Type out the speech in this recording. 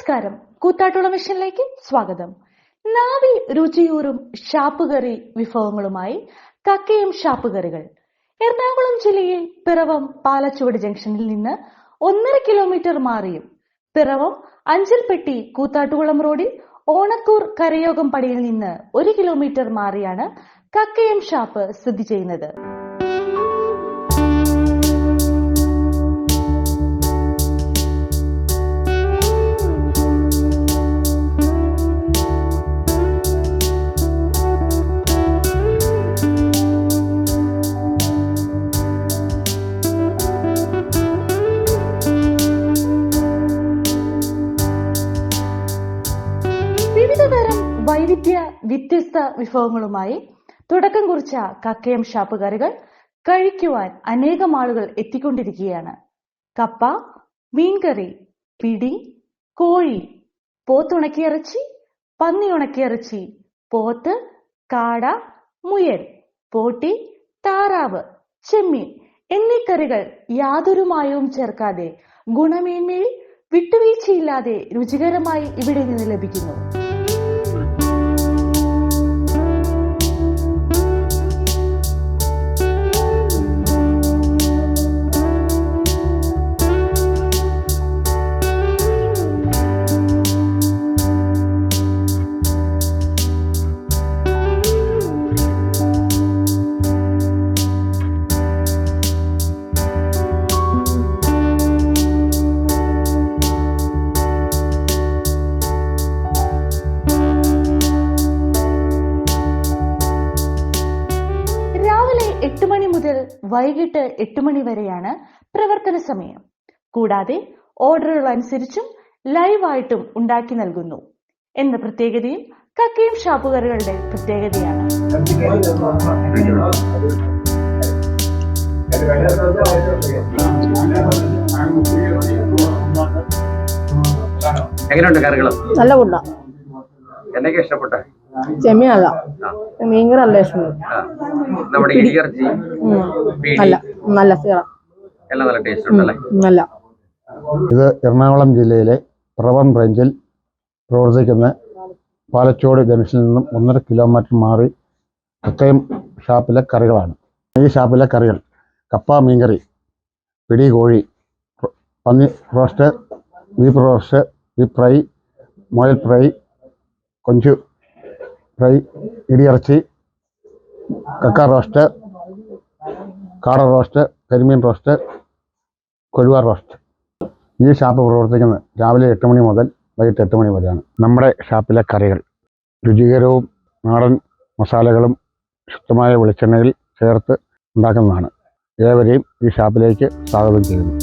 നമസ്കാരം. കൂത്താട്ടുള്ള മിഷനിലേക്ക് സ്വാഗതം. നാവിൽ രുചിയൂറും ഷാപ്പുകറി വിഭവങ്ങളുമായി കക്കയം ഷാപ്പുകറികൾ. എറണാകുളം ജില്ലയിൽ പിറവം പാലച്ചുവട് ജംഗ്ഷനിൽ നിന്ന് 1.5 കിലോമീറ്റർ മാറിയും പിറവം അഞ്ചൽപ്പെട്ടി കൂത്താട്ടുകുളം റോഡിൽ ഓണക്കൂർ കരയോഗം പടിയിൽ നിന്ന് 1 കിലോമീറ്റർ മാറിയാണ് കക്കയം ഷാപ്പ് സ്ഥിതി ചെയ്യുന്നത്. വിവിധതരം വ്യത്യസ്ത വിഭവങ്ങളുമായി തുടക്കം കുറിച്ച കക്കയം ഷാപ്പുകറികൾ കഴിക്കുവാൻ അനേകം ആളുകൾ എത്തിക്കൊണ്ടിരിക്കുകയാണ്. കപ്പ, മീൻകറി, പിടി, കോഴി, പോത്തുണക്കിയിറച്ചി, പന്നി ഉണക്കിയിറച്ചി, പോത്ത്, കാട, മുയൽ, പോട്ടി, താറാവ്, ചെമ്മീൻ എന്നീ കറികൾ യാതൊരു മായവും ചേർക്കാതെ ഗുണമേന്മയിൽ വിട്ടുവീഴ്ചയില്ലാതെ രുചികരമായി ഇവിടെ നിന്ന് ലഭിക്കുന്നു. രാവിലെ 8 മണി മുതൽ വൈകിട്ട് 8 മണി വരെയാണ് പ്രവർത്തന സമയം. കൂടാതെ ഓർഡറുകൾ അനുസരിച്ചും ലൈവായിട്ടും ഉണ്ടാക്കി നൽകുന്നു എന്ന പ്രത്യേകതയും കക്കയം ഷാപ്പുകറികളുടെ പ്രത്യേകതയാണ്. എങ്ങനെയുണ്ട് കറികൾ? നല്ല കൂട്ട. എന്നൊക്കെ ഇഷ്ടപ്പെട്ട? ചെമ്മീനല്ല, മീൻകറി നല്ല ഇഷ്ടമുണ്ട്. നമ്മുടെ ഇടിയിറച്ചി നല്ല സീറ എല്ലാം നല്ല ടേസ്റ്റ് ഉണ്ടല്ലേ? നല്ല. ഇത് എറണാകുളം ജില്ലയിലെ പിറവം റേഞ്ചിൽ പ്രവർത്തിക്കുന്ന പാലച്ചോട് ജംഗ്ഷനിൽ നിന്നും 1.5 കിലോമീറ്റർ മാറി കക്കയം ഷാപ്പിലെ കറികളാണ്. ഈ ഷാപ്പിലെ കറികൾ കപ്പ, മീൻകറി, പിടി, കോഴി, പന്നി roast, beef roast, beef fry, മുയൽ ഫ്രൈ, കൊഞ്ച് ഫ്രൈ, ഇടിയിറച്ചി, കക്ക റോസ്റ്റ്, കാട റോസ്റ്റ്, കരിമീൻ റോസ്റ്റ്, കൊഴുവ റോസ്റ്റ്. ഈ ഷാപ്പ് പ്രവർത്തിക്കുന്നത് രാവിലെ 8 മണി മുതൽ വൈകിട്ട് 8 മണി വരെയാണ്. നമ്മുടെ ഷാപ്പിലെ കറികൾ രുചികരവും നാടൻ മസാലകളും ശുദ്ധമായ വെളിച്ചെണ്ണയിൽ ചേർത്ത് ഉണ്ടാക്കുന്നതാണ്. ഏവരെയും ഈ ഷാപ്പിലേക്ക് സ്വാഗതം ചെയ്യുന്നു.